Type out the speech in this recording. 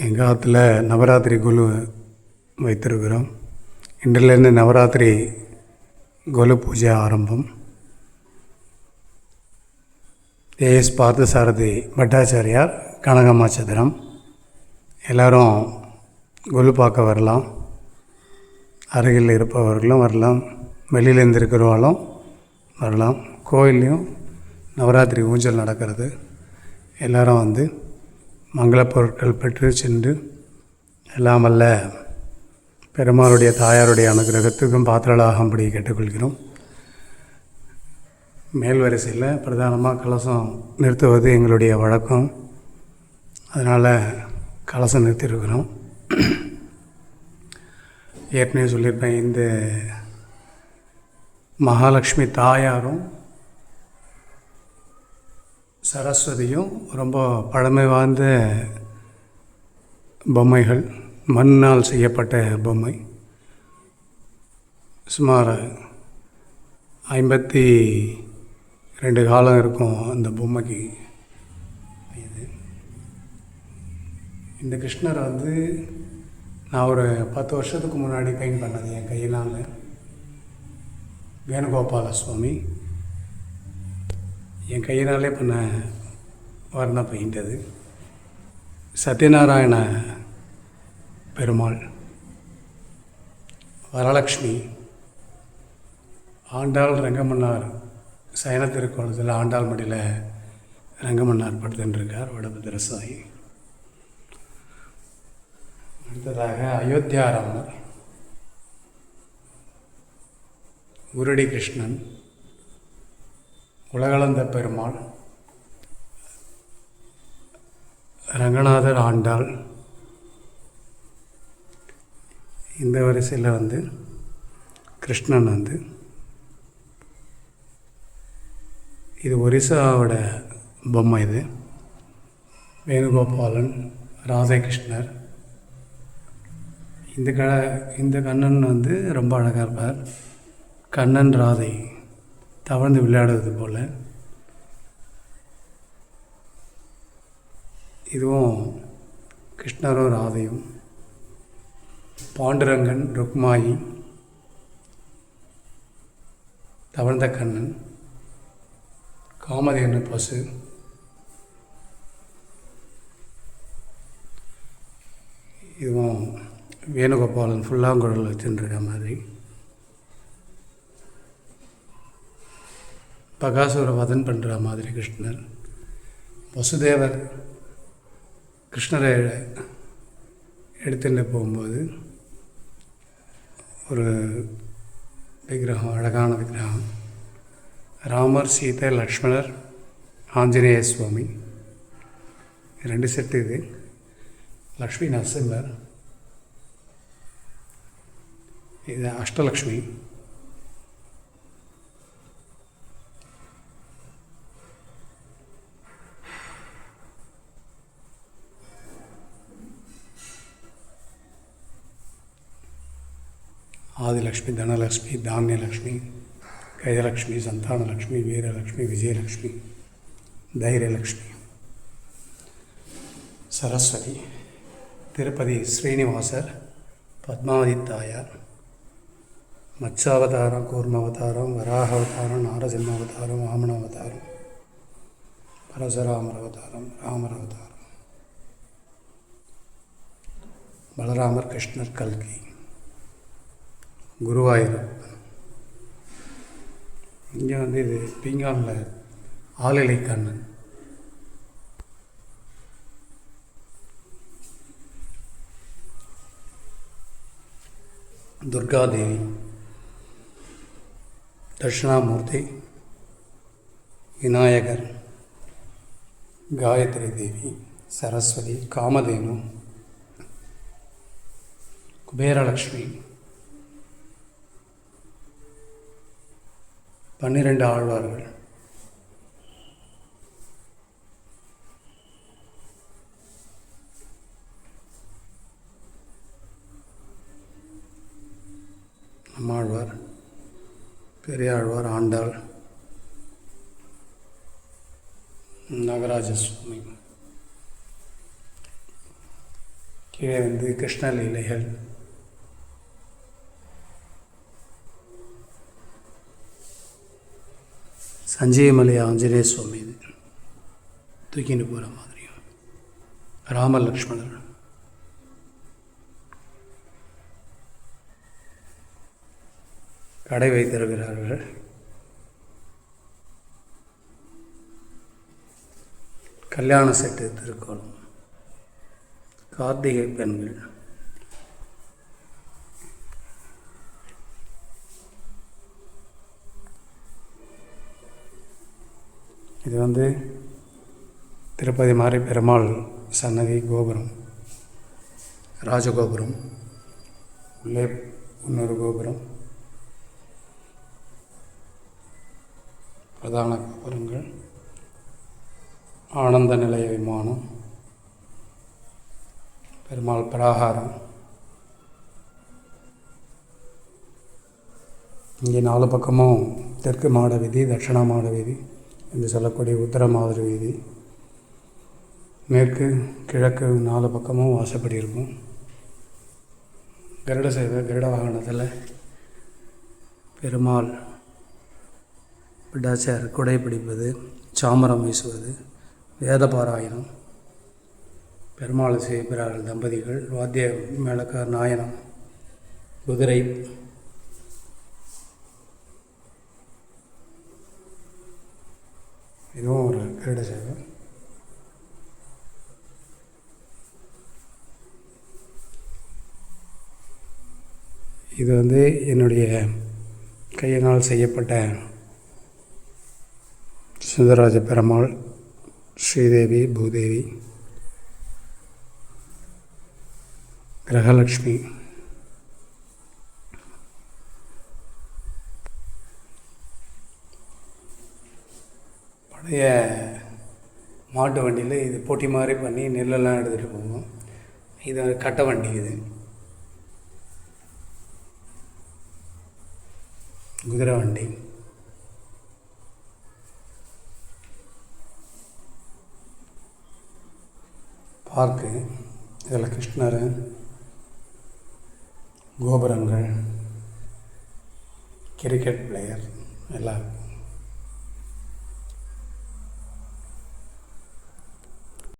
எங்கள் ஆற்றுல நவராத்திரி குழு வைத்திருக்கிறோம். இன்றிலிருந்து நவராத்திரி குழு பூஜை ஆரம்பம். ஏஎஸ் பார்த்தசாரதி பட்டாச்சாரியார், கனகம்மா சத்திரம். எல்லோரும் குழு பார்க்க வரலாம். அருகில் இருப்பவர்களும் வரலாம், வெளியிலேருந்து இருக்கிறவங்களும் வரலாம். கோயில்லையும் நவராத்திரி ஊஞ்சல் நடக்கிறது. எல்லோரும் வந்து மங்கள பொருட்கள் பெற்று சென்று எல்லாம் வல்ல பெருமாளுடைய தாயாருடைய அனுகிரகத்துக்கும் பாத்திரலாகும்படி கேட்டுக்கொள்கிறோம். மேல் வரிசையில் பிரதானமாக கலசம் நிறுத்துவது எங்களுடைய வழக்கம். அதனால் கலசம் நிறுத்தியிருக்கிறோம். ஏற்கனவே சொல்லியிருப்பேன், இந்த மகாலட்சுமி தாயாரும் சரஸ்வதியும் ரொம்ப பழமை வாய்ந்த பொம்மைகள். மண்ணால் செய்யப்பட்ட பொம்மை. சுமார் 52 காலம் இருக்கும் அந்த பொம்மைக்கு. இந்த கிருஷ்ணரை வந்து நான் ஒரு 10 வருஷத்துக்கு முன்னாடி பெயிண்ட் பண்ணது என் கையினால். வேணுகோபால சுவாமி என் கையினாலே பண்ண வர்ண பெயிண்ட் அது. சத்யநாராயண பெருமாள், வரலக்ஷ்மி, ஆண்டாள் ரங்கமன்னார் சயன திருக்கோலத்தில் ஆண்டாள் மடியில் ரங்கமன்னார் படுத்துருக்கார், வடபத்திரசாயி. அடுத்ததாக அயோத்தியாராமர், உருடி கிருஷ்ணன், உலகளந்த பெருமாள், ரங்கநாதர், ஆண்டாள். இந்த வரிசையில் வந்து கிருஷ்ணன் வந்து இது ஒரிசாவோட பொம்மை. இது வேணுகோபாலன், ராதாகிருஷ்ணர். இந்த கண்ணன் வந்து ரொம்ப அழகாக இருப்பார். கண்ணன் ராதை தவழ்ந்து விளையாடுவது போல். இதுவும் கிருஷ்ணரும் ராதையும். பாண்டுரங்கன், ருக்மாயி, தவழ்ந்த கண்ணன், காமதேனு பசு. இதுவும் வேணுகோபாலன் ஃபுல்லாங்குழல் வச்சுருக்க மாதிரி. பகாசுர வதன் பண்ணுற மாதிரி கிருஷ்ணர். வசுதேவர் கிருஷ்ணரை எடுத்துட்டு போகும்போது ஒரு விக்கிரகம், அழகான விக்கிரகம். ராமர், சீதை, லக்ஷ்மணர், ஆஞ்சநேய சுவாமி, 2 செட்டு. இது லக்ஷ்மி நரசிம்மர், இது அஷ்டலக்ஷ்மி. ஆதிலக்ஷ்மி, தனலக்ஷ்மி, தானியலக்ஷ்மி, கஜலக்ஷ்மி, சந்தானலக்ஷ்மி, வீரலக்ஷ்மி, விஜயலக்ஷ்மி, தைரியலக்ஷ்மி, சரஸ்வதி, திருப்பதி ஸ்ரீனிவாசர், பத்மாவதி தாயார், மத்ஸ்யாவதாரம், கூர்மாவதாரம், வராகாவதாரம், நாரசிம்ம அவதாரம், வாமன அவதாரம், பரசுராமர் அவதாரம், ராமர் அவதாரம், பலராமர், கிருஷ்ணர், கல்கி, குருவாயூர். இங்கே வந்து இது பீங்கானில் ஆளிலை கண்ணன். துர்காதேவி, தட்சிணாமூர்த்தி, விநாயகர், காயத்ரி தேவி, சரஸ்வதி, காமதேனு, குபேரலக்ஷ்மி, 12 ஆழ்வார்கள், நம்மாழ்வார், பெரியாழ்வார், ஆண்டாள், நாகராஜ சுவாமி. கீழே வந்து கிருஷ்ண லீலைகள், சஞ்சீவமலை ஆஞ்சநேய சுவாமி இது தூக்கிட்டு போகிற மாதிரியும், ராம லக்ஷ்மணர், கடை வைத்திருக்கிறார்கள். கல்யாண செட்டு திருக்கோலம், கார்த்திகை பெண்கள், இது வந்து திருப்பதி மாரி பெருமாள் சன்னதி கோபுரம், ராஜகோபுரம், உள்ளே இன்னொரு கோபுரம், பிரதான கோபுரங்கள், ஆனந்த நிலைய விமானம், பெருமாள் பிராகாரம். இங்கே 4 பக்கமும் தெற்கு மாட வீதி, தட்சிண மாட வீதி என்று சொல்லக்கூடிய உத்தர மாத வீதி, மேற்கு கிழக்கு 4 பக்கமும் வாசப்படி இருக்கும். கருட சேவை, கருட வாகனத்தில் பெருமாள் பிடாச்சார் குடை பிடிப்பது, சாமரம் வீசுவது, வேத பாராயணம், பெருமாள் செய்கிறார்கள் தம்பதிகள், வாத்திய மேளக்கார் நாயனம், குதிரை, இதுவும் ஒரு கருட சேவை. இது வந்து என்னுடைய கையினால் செய்யப்பட்ட சுந்தரராஜ பெருமாள், ஸ்ரீதேவி, பூதேவி, கிரகலக்ஷ்மி, பழைய மாட்டு வண்டியில் இது போட்டி மாதிரி பண்ணி நெல்லெல்லாம் எடுத்துகிட்டு போவோம். இது கட்டை வண்டி, இது குதிரை வண்டி. பார்க்கு, இதில் கிருஷ்ணர், கோபுரங்கள், கிரிக்கெட் பிளேயர் எல்லாம்